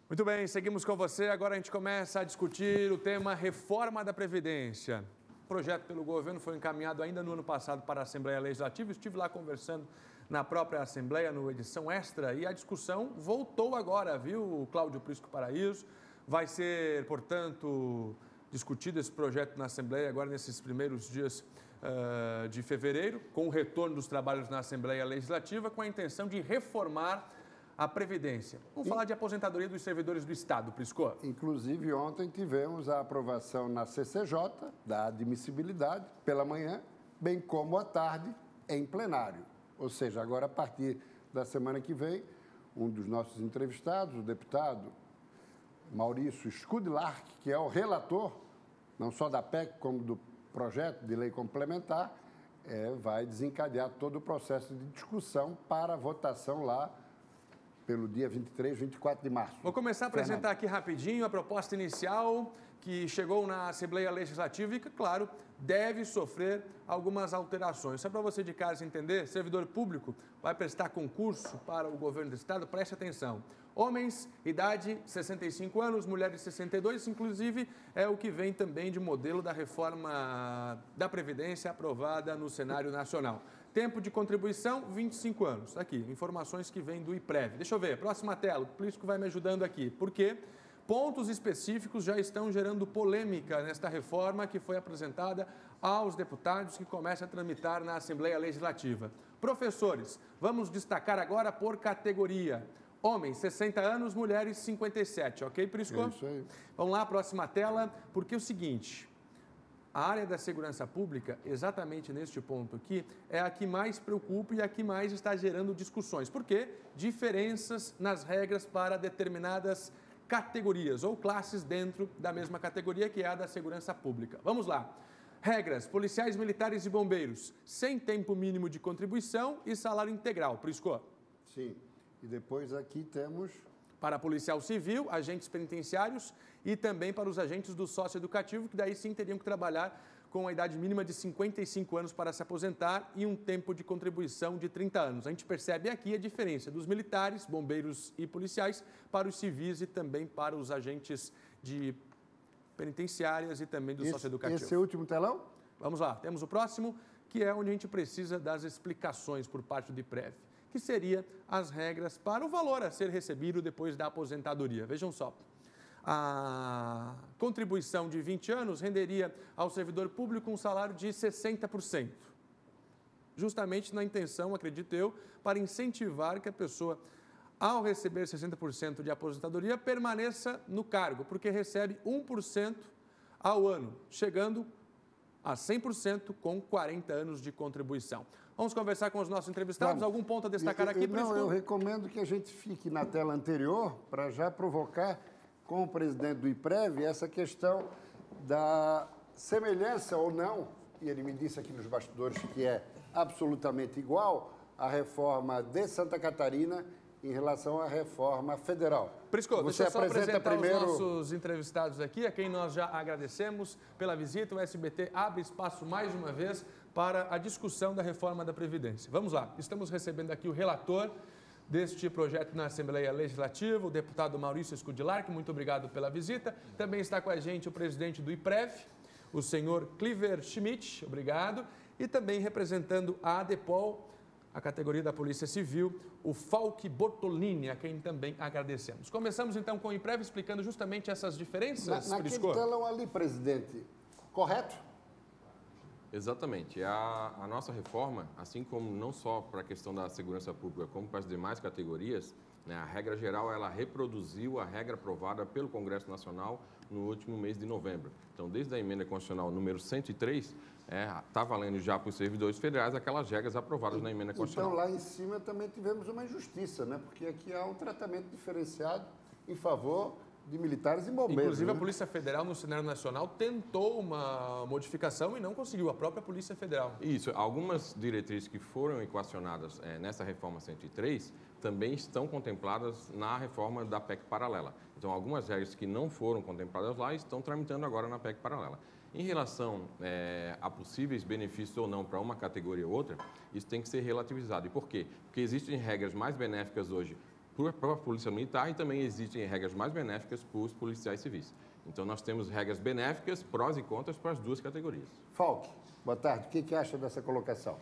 Muito bem, seguimos com você. Agora a gente começa a discutir o tema reforma da Previdência. O projeto pelo governo foi encaminhado ainda no ano passado para a Assembleia Legislativa. Estive lá conversando na própria Assembleia, no edição extra, e a discussão voltou agora, viu, Cláudio Prisco Paraíso? Vai ser, portanto, discutido esse projeto na Assembleia agora nesses primeiros dias de fevereiro, com o retorno dos trabalhos na Assembleia Legislativa, com a intenção de reformar a Previdência. Vamos falar de aposentadoria dos servidores do Estado, Prisco. Inclusive, ontem tivemos a aprovação na CCJ da admissibilidade pela manhã, bem como à tarde em plenário. Ou seja, agora, a partir da semana que vem, um dos nossos entrevistados, o deputado Maurício Scudlark, que é o relator, não só da PEC, como do projeto de lei complementar, vai desencadear todo o processo de discussão para votação lá pelo dia 23, 24 de março. Vou começar a apresentar aqui rapidinho a proposta inicial que chegou na Assembleia Legislativa e que, claro, deve sofrer algumas alterações. Só para você de casa entender, servidor público vai prestar concurso para o governo do Estado, preste atenção. Homens, idade 65 anos, mulheres 62, inclusive é o que vem também de modelo da reforma da Previdência aprovada no cenário nacional. Tempo de contribuição, 25 anos. Aqui, informações que vêm do IPREV. Deixa eu ver, próxima tela, o Prisco vai me ajudando aqui. Por quê? Pontos específicos já estão gerando polêmica nesta reforma que foi apresentada aos deputados que começa a tramitar na Assembleia Legislativa. Professores, vamos destacar agora por categoria. Homens, 60 anos, mulheres, 57, ok, Prisco? É isso aí. Vamos lá, próxima tela, porque é o seguinte, a área da segurança pública, exatamente neste ponto aqui, é a que mais preocupa e a que mais está gerando discussões. Por quê? Diferenças nas regras para determinadas categorias ou classes dentro da mesma categoria, que é a da segurança pública. Vamos lá. Regras: policiais, militares e bombeiros, sem tempo mínimo de contribuição e salário integral. Prisco? Sim. E depois aqui temos... Para policial civil, agentes penitenciários e também para os agentes do socioeducativo, que daí sim teriam que trabalhar com a idade mínima de 55 anos para se aposentar e um tempo de contribuição de 30 anos. A gente percebe aqui a diferença dos militares, bombeiros e policiais para os civis e também para os agentes de penitenciárias e também do socioeducativo. Esse é o último telão? Vamos lá, temos o próximo, que é onde a gente precisa das explicações por parte do IPREV, que seria as regras para o valor a ser recebido depois da aposentadoria. Vejam só, a contribuição de 20 anos renderia ao servidor público um salário de 60%, justamente na intenção, acredito eu, para incentivar que a pessoa, ao receber 60% de aposentadoria, permaneça no cargo, porque recebe 1% ao ano, chegando a 100% com 40 anos de contribuição. Vamos conversar com os nossos entrevistados. Algum ponto a destacar aqui? Não, eu recomendo que a gente fique na tela anterior para já provocar com o presidente do IPREV essa questão da semelhança ou não, e ele me disse aqui nos bastidores que é absolutamente igual, a reforma de Santa Catarina em relação à reforma federal. Prisco, deixa eu só apresentar os nossos entrevistados aqui, a quem nós já agradecemos pela visita. O SBT abre espaço mais uma vez para a discussão da reforma da Previdência. Vamos lá, estamos recebendo aqui o relator deste projeto na Assembleia Legislativa, o deputado Maurício Scudlark, muito obrigado pela visita. Também está com a gente o presidente do IPREV, o senhor Cliver Schmidt, obrigado. E também representando a ADEPOL, a categoria da Polícia Civil, o Falque Bortolini, a quem também agradecemos. Começamos então com o IPREV explicando justamente essas diferenças. Naquele telão ali, presidente, correto? Exatamente. A nossa reforma, assim como não só para a questão da segurança pública, como para as demais categorias, né, a regra geral, ela reproduziu a regra aprovada pelo Congresso Nacional no último mês de novembro. Então, desde a emenda constitucional número 103, está valendo já para os servidores federais aquelas regras aprovadas na emenda constitucional. Então, lá em cima também tivemos uma injustiça, né? Porque aqui há um tratamento diferenciado em favor de militares e bombeiros. Inclusive, a Polícia Federal, no cenário nacional, tentou uma modificação e não conseguiu, a própria Polícia Federal. Isso. Algumas diretrizes que foram equacionadas nessa reforma 103 também estão contempladas na reforma da PEC paralela. Então, algumas regras que não foram contempladas lá estão tramitando agora na PEC paralela. Em relação a possíveis benefícios ou não para uma categoria ou outra, isso tem que ser relativizado. E por quê? Porque existem regras mais benéficas hoje para a Polícia Militar e também existem regras mais benéficas para os policiais civis. Então, nós temos regras benéficas, prós e contras para as duas categorias. Falque, boa tarde. O que acha dessa colocação?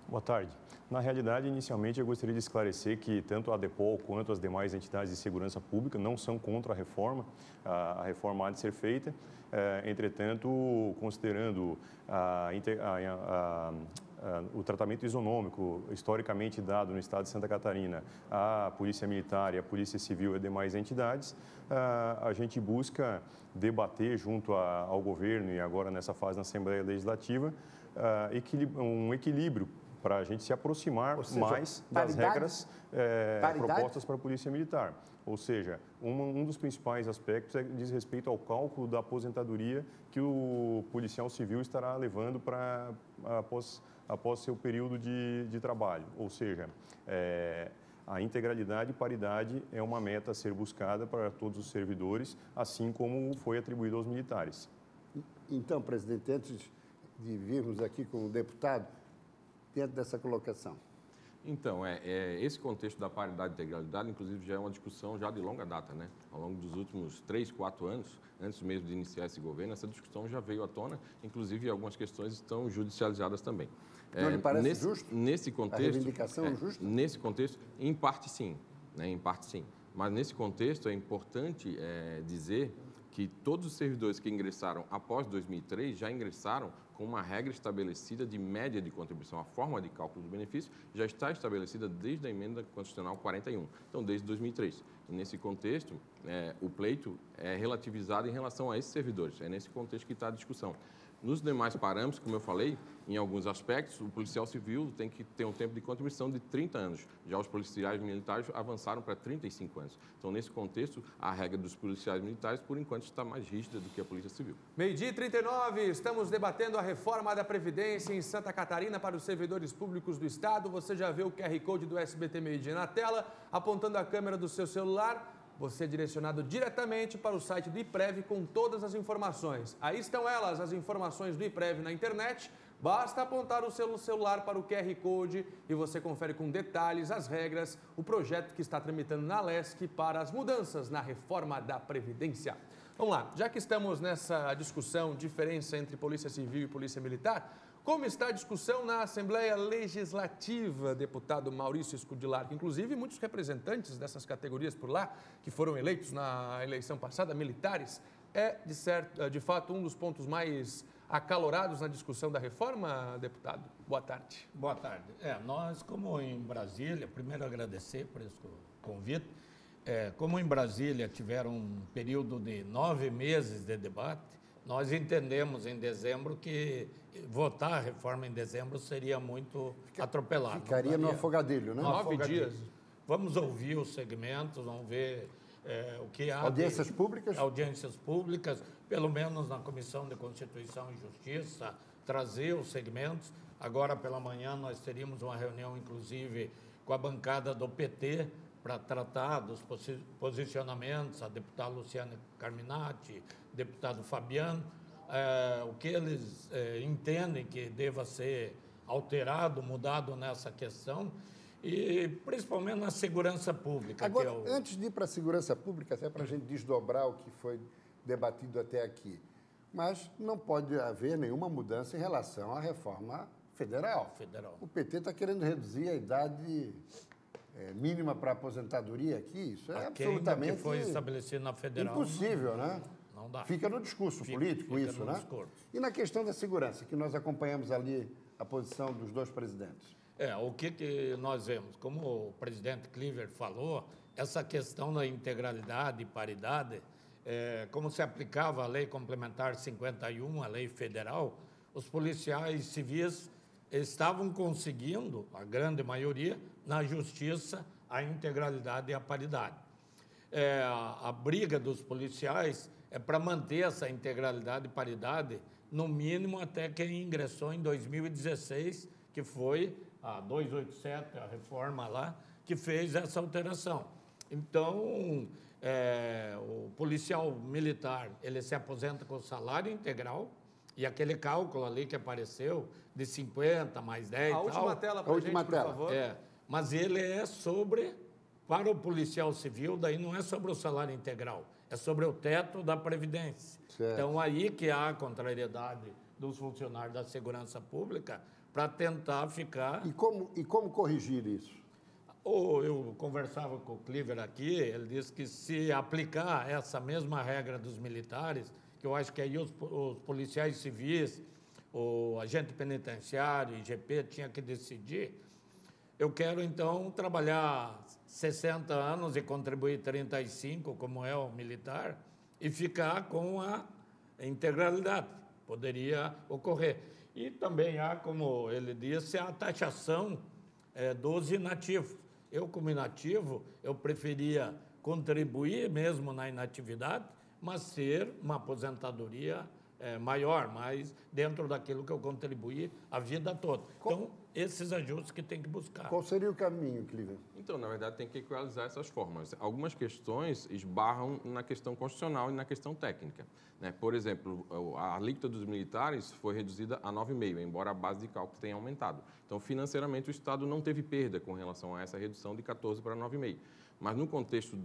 Boa tarde. Na realidade, inicialmente, eu gostaria de esclarecer que tanto a DEPOL quanto as demais entidades de segurança pública não são contra a reforma. A reforma há de ser feita. Entretanto, considerando o tratamento isonômico historicamente dado no estado de Santa Catarina à Polícia Militar e à Polícia Civil e demais entidades, a gente busca debater junto ao governo e agora nessa fase na Assembleia Legislativa um equilíbrio para a gente se aproximar mais das regras propostas para a Polícia Militar. Ou seja, um dos principais aspectos diz respeito ao cálculo da aposentadoria que o policial civil estará levando após seu período de trabalho. Ou seja, a integralidade e paridade é uma meta a ser buscada para todos os servidores, assim como foi atribuído aos militares. Então, presidente, antes de virmos aqui com o deputado, dentro dessa colocação. Então, esse contexto da paridade e integralidade, inclusive, já é uma discussão já de longa data, né? Ao longo dos últimos 3, 4 anos, antes mesmo de iniciar esse governo, essa discussão já veio à tona, inclusive algumas questões estão judicializadas também. Não lhe parece justo? Nesse contexto, a reivindicação é justa? Nesse contexto, em parte sim, né? Em parte sim. Mas nesse contexto é importante dizer que todos os servidores que ingressaram após 2003 já ingressaram com uma regra estabelecida de média de contribuição. A forma de cálculo do benefício já está estabelecida desde a emenda constitucional 41, então desde 2003. E nesse contexto, o pleito é relativizado em relação a esses servidores. É nesse contexto que está a discussão. Nos demais parâmetros, como eu falei, em alguns aspectos, o policial civil tem que ter um tempo de contribuição de 30 anos. Já os policiais militares avançaram para 35 anos. Então, nesse contexto, a regra dos policiais militares, por enquanto, está mais rígida do que a Polícia Civil. 12h39, estamos debatendo a reforma da Previdência em Santa Catarina para os servidores públicos do Estado. Você já vê o QR Code do SBT Meio Dia na tela, apontando a câmera do seu celular. Você é direcionado diretamente para o site do IPREV com todas as informações. Aí estão elas, as informações do IPREV na internet. Basta apontar o seu celular para o QR Code e você confere com detalhes as regras, o projeto que está tramitando na LESC para as mudanças na reforma da Previdência. Vamos lá, já que estamos nessa discussão, diferença entre Polícia Civil e Polícia Militar, como está a discussão na Assembleia Legislativa, deputado Maurício Scudilar, que inclusive muitos representantes dessas categorias por lá, que foram eleitos na eleição passada, militares, de fato um dos pontos mais acalorados na discussão da reforma, deputado? Boa tarde. Boa tarde. Nós, como em Brasília, primeiro agradecer por esse convite, como em Brasília tiveram um período de 9 meses de debate, nós entendemos em dezembro que votar a reforma em dezembro seria muito atropelado. Ficaria no afogadilho, né? 9 dias. Vamos ouvir os segmentos, vamos ver o que há. Audiências públicas? Audiências públicas, pelo menos na Comissão de Constituição e Justiça, trazer os segmentos. Agora pela manhã nós teríamos uma reunião, inclusive, com a bancada do PT, para tratar dos posicionamentos, a deputada Luciana Carminati, deputado Fabiano, o que eles entendem que deva ser alterado, mudado nessa questão, e principalmente na segurança pública. Agora, antes de ir para a segurança pública, até para a gente desdobrar o que foi debatido até aqui, mas não pode haver nenhuma mudança em relação à reforma federal. O PT está querendo reduzir a idade mínima para aposentadoria aqui, isso é absolutamente que foi estabelecido na federal, impossível, né? Não dá. Fica no discurso político fica isso, no né? Discurso. E na questão da segurança, que nós acompanhamos ali a posição dos dois presidentes. O que nós vemos, como o presidente Cliver falou, essa questão da integralidade e paridade, como se aplicava a Lei Complementar 51, a lei federal, os policiais civis estavam conseguindo, a grande maioria, na justiça, a integralidade e a paridade. A briga dos policiais é para manter essa integralidade e paridade, no mínimo até quem ingressou em 2016, que foi a 287, a reforma lá, que fez essa alteração. Então, o policial militar, ele se aposenta com o salário integral, e aquele cálculo ali que apareceu, de 50 mais 10 A última tela para a gente, por favor. Mas ele é sobre Para o policial civil, daí não é sobre o salário integral, é sobre o teto da Previdência. Certo. Então, aí que há a contrariedade dos funcionários da segurança pública para tentar ficar... E como corrigir isso? Eu conversava com o Cliver aqui, ele disse que se aplicar essa mesma regra dos militares, que eu acho que aí os policiais civis, o agente penitenciário, IGP, tinha que decidir. Eu quero, então, trabalhar 60 anos e contribuir 35, como é o militar, e ficar com a integralidade. Poderia ocorrer. E também há, como ele disse, a taxação dos inativos. Eu, como inativo, eu preferia contribuir mesmo na inatividade, mas ter uma aposentadoria maior, mas dentro daquilo que eu contribuí a vida toda. Então, esses ajustes que tem que buscar. Qual seria o caminho, Cliver? Então, na verdade, tem que equalizar essas formas. Algumas questões esbarram na questão constitucional e na questão técnica, né? Por exemplo, a alíquota dos militares foi reduzida a 9,5%, embora a base de cálculo tenha aumentado. Então, financeiramente, o Estado não teve perda com relação a essa redução de 14% para 9,5%. Mas no contexto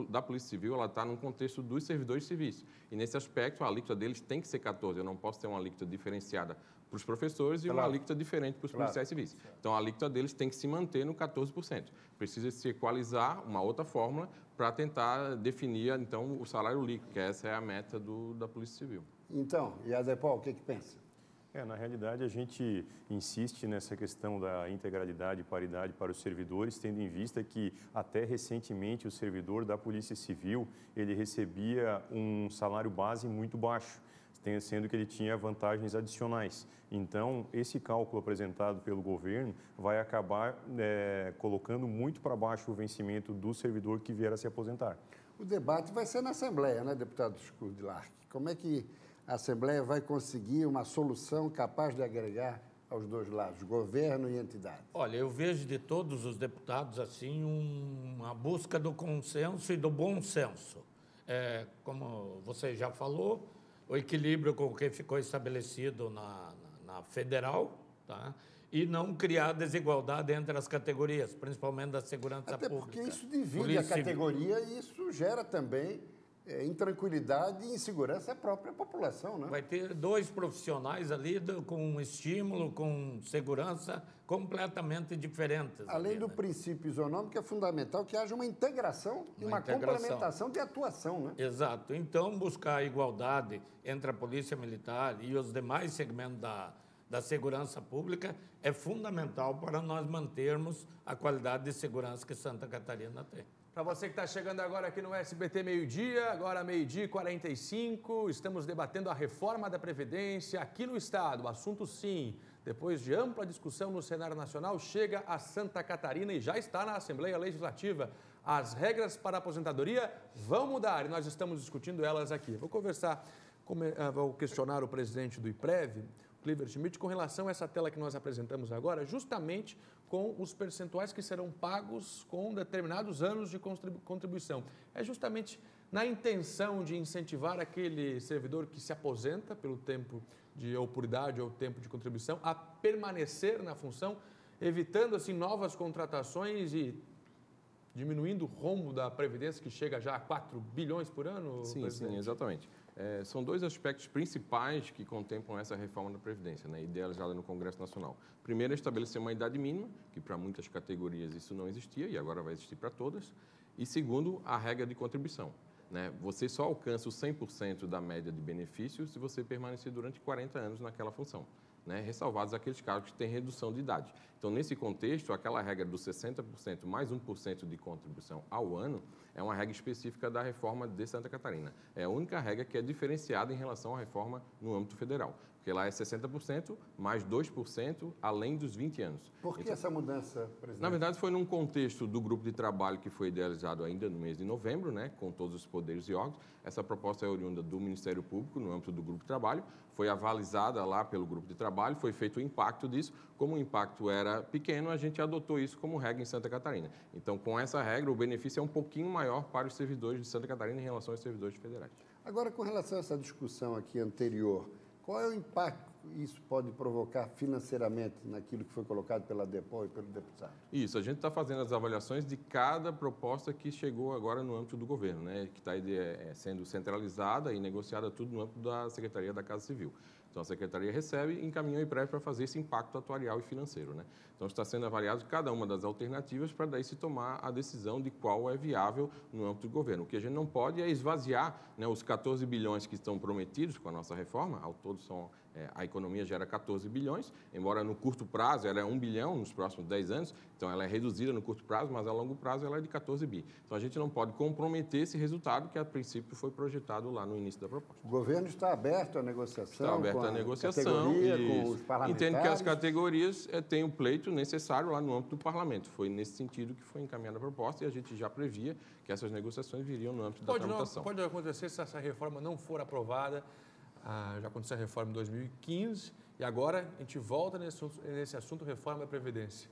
da Polícia Civil, ela está no contexto dos servidores civis. E nesse aspecto, a alíquota deles tem que ser 14%. Eu não posso ter uma alíquota diferenciada para os professores e uma alíquota diferente para os policiais civis. Então, a alíquota deles tem que se manter no 14%. Precisa se equalizar uma outra fórmula para tentar definir, então, o salário líquido, que essa é a meta da Polícia Civil. Então, e a Depol, o que pensa? Na realidade, a gente insiste nessa questão da integralidade e paridade para os servidores, tendo em vista que, até recentemente, o servidor da Polícia Civil, ele recebia um salário base muito baixo, sendo que ele tinha vantagens adicionais. Então, esse cálculo apresentado pelo governo vai acabar colocando muito para baixo o vencimento do servidor que vier a se aposentar. O debate vai ser na Assembleia, né, deputado Scurdilarch? Como é que a Assembleia vai conseguir uma solução capaz de agregar aos dois lados, governo e entidade? Olha, eu vejo de todos os deputados assim uma busca do consenso e do bom senso. Como você já falou, o equilíbrio com o que ficou estabelecido na federal, tá? E não criar desigualdade entre as categorias, principalmente da segurança pública. Até porque isso divide a categoria e isso gera também intranquilidade e insegurança à própria população, né? Vai ter dois profissionais ali com estímulo, com segurança completamente diferentes. Além do princípio isonômico, é fundamental que haja uma integração e uma complementação de atuação, né? Exato. Então, buscar a igualdade entre a Polícia Militar e os demais segmentos da segurança pública é fundamental para nós mantermos a qualidade de segurança que Santa Catarina tem. Para você que está chegando agora aqui no SBT Meio-Dia, agora 12h45, estamos debatendo a reforma da Previdência aqui no Estado. O assunto, sim, depois de ampla discussão no cenário nacional, chega a Santa Catarina e já está na Assembleia Legislativa. As regras para a aposentadoria vão mudar e nós estamos discutindo elas aqui. Vou questionar o presidente do IPREV, Cliver Schmidt, com relação a essa tela que nós apresentamos agora, justamente com os percentuais que serão pagos com determinados anos de contribuição. É justamente na intenção de incentivar aquele servidor que se aposenta pelo tempo ou por idade ou tempo de contribuição a permanecer na função, evitando assim novas contratações e diminuindo o rombo da Previdência, que chega já a 4 bilhões por ano? Sim, exatamente. São dois aspectos principais que contemplam essa reforma da Previdência, né, idealizada no Congresso Nacional. Primeiro, é estabelecer uma idade mínima, que para muitas categorias isso não existia e agora vai existir para todas. E segundo, a regra de contribuição, né? Você só alcança o 100% da média de benefícios se você permanecer durante 40 anos naquela função, né, ressalvados aqueles cargos que têm redução de idade. Então, nesse contexto, aquela regra dos 60% mais 1% de contribuição ao ano é uma regra específica da reforma de Santa Catarina. É a única regra que é diferenciada em relação à reforma no âmbito federal, porque lá é 60% mais 2% além dos 20 anos. Por que essa mudança, presidente? Na verdade, foi num contexto do grupo de trabalho que foi idealizado ainda no mês de novembro, né, com todos os poderes e órgãos. Essa proposta é oriunda do Ministério Público, no âmbito do grupo de trabalho, foi avalizada lá pelo grupo de trabalho, foi feito o impacto disso. Como o impacto era pequeno, a gente adotou isso como regra em Santa Catarina. Então, com essa regra, o benefício é um pouquinho maior para os servidores de Santa Catarina em relação aos servidores federais. Agora, com relação a essa discussão aqui anterior, qual é o impacto isso pode provocar financeiramente naquilo que foi colocado pela DEPOL e pelo deputado? Isso, a gente está fazendo as avaliações de cada proposta que chegou agora no âmbito do governo, né? Que está sendo centralizada e negociada tudo no âmbito da Secretaria da Casa Civil. Então, a Secretaria recebe, encaminha o IPREV para fazer esse impacto atuarial e financeiro, né? Então, está sendo avaliado cada uma das alternativas para daí se tomar a decisão de qual é viável no âmbito do governo. O que a gente não pode é esvaziar, né, os 14 bilhões que estão prometidos com a nossa reforma. Ao todo, a economia gera 14 bilhões, embora no curto prazo ela é 1 bilhão nos próximos 10 anos, então ela é reduzida no curto prazo, mas a longo prazo ela é de 14 bi. Então, a gente não pode comprometer esse resultado que, a princípio, foi projetado lá no início da proposta. O governo está aberto à negociação? Está aberto à negociação com os parlamentares? Entendo que as categorias têm o pleito necessário lá no âmbito do parlamento. Foi nesse sentido que foi encaminhada a proposta e a gente já previa que essas negociações viriam no âmbito da tramitação. Pode acontecer se essa reforma não for aprovada. Já aconteceu a reforma em 2015 e agora a gente volta nesse assunto, reforma da Previdência.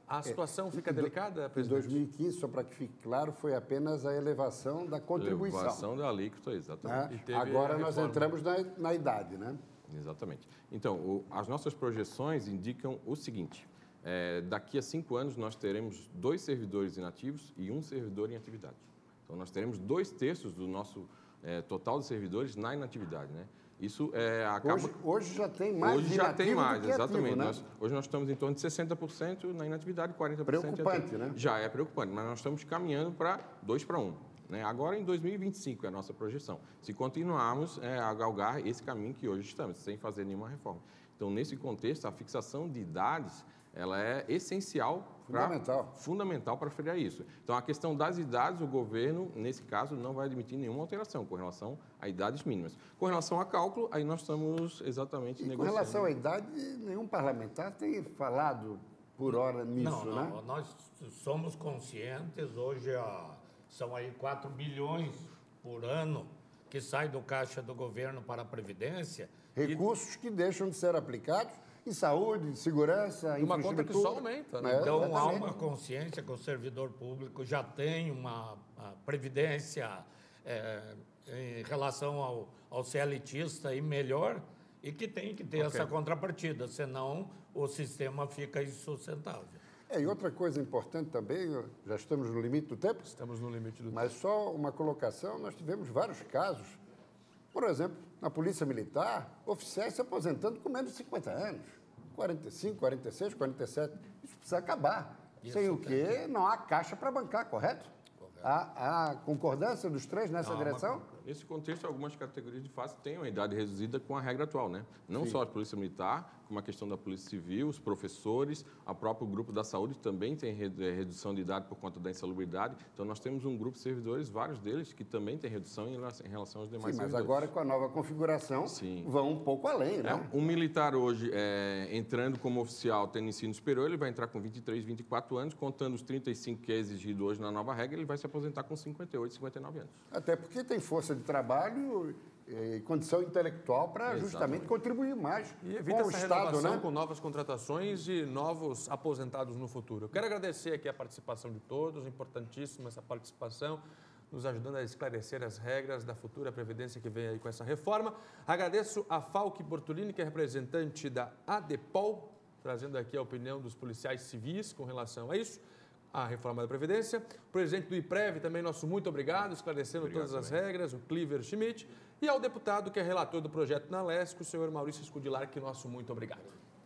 A situação fica delicada, presidente? Em 2015, só para que fique claro, foi apenas a elevação da contribuição. Elevação da alíquota, exatamente. Agora nós entramos na idade, né? Exatamente. Então, as nossas projeções indicam o seguinte: daqui a 5 anos nós teremos 2 servidores inativos e 1 servidor em atividade. Então, nós teremos 2/3 do nosso total de servidores na inatividade, né? Isso acaba... Hoje já tem mais Hoje já tem mais, exatamente. Ativo, né? Hoje nós estamos em torno de 60% na inatividade, 40% preocupante, né? Já é preocupante, mas nós estamos caminhando para 2 para 1. Né? Agora, em 2025, é a nossa projeção. Se continuarmos a galgar esse caminho que hoje estamos, sem fazer nenhuma reforma. Então, nesse contexto, a fixação de idades ela é essencial, fundamental para frear isso. Então, a questão das idades, o governo, nesse caso, não vai admitir nenhuma alteração com relação a idades mínimas. Com relação a cálculo, aí nós estamos exatamente negociando. Com relação à idade, nenhum parlamentar tem falado por hora nisso, né? Não, nós somos conscientes, hoje são aí 4 bilhões por ano que sai do caixa do governo para a Previdência. Recursos que deixam de ser aplicados em saúde, em segurança, em uma conta que só aumenta, né? Então, há uma consciência que o servidor público já tem uma previdência em relação ao CLTista e melhor, e que tem que ter essa contrapartida, senão o sistema fica insustentável. E outra coisa importante também, já estamos no limite do tempo? Estamos no limite do tempo. Mas só uma colocação, nós tivemos vários casos. Por exemplo, na Polícia Militar, oficiais se aposentando com menos de 50 anos. 45, 46, 47. Isso precisa acabar. Sem o quê, não há caixa para bancar, correto? Há concordância dos três nessa direção? Nesse contexto, algumas categorias de fato têm uma idade reduzida com a regra atual, né? Não só a Polícia Militar, como a questão da Polícia Civil, os professores, o próprio grupo da saúde também tem redução de idade por conta da insalubridade. Então, nós temos um grupo de servidores, vários deles, que também tem redução em relação aos demais servidores. Mas agora, com a nova configuração, vão um pouco além, né? Um militar hoje, entrando como oficial, tendo ensino superior, ele vai entrar com 23, 24 anos, contando os 35 que é exigido hoje na nova regra, ele vai se aposentar com 58, 59 anos. Até porque tem força de trabalho e condição intelectual para justamente contribuir mais e evita com o essa Estado, renovação, né? com novas contratações e novos aposentados no futuro. Eu quero agradecer aqui a participação de todos, importantíssima essa participação, nos ajudando a esclarecer as regras da futura Previdência que vem aí com essa reforma. Agradeço a Falque Bortolini, que é representante da ADEPOL, trazendo aqui a opinião dos policiais civis com relação a isso, a reforma da Previdência. O presidente do IPREV também, nosso muito obrigado, esclarecendo todas as regras, o Cliver Schmidt. E ao deputado que é relator do projeto na LESC, o senhor Maurício Scudilar, que nosso muito obrigado.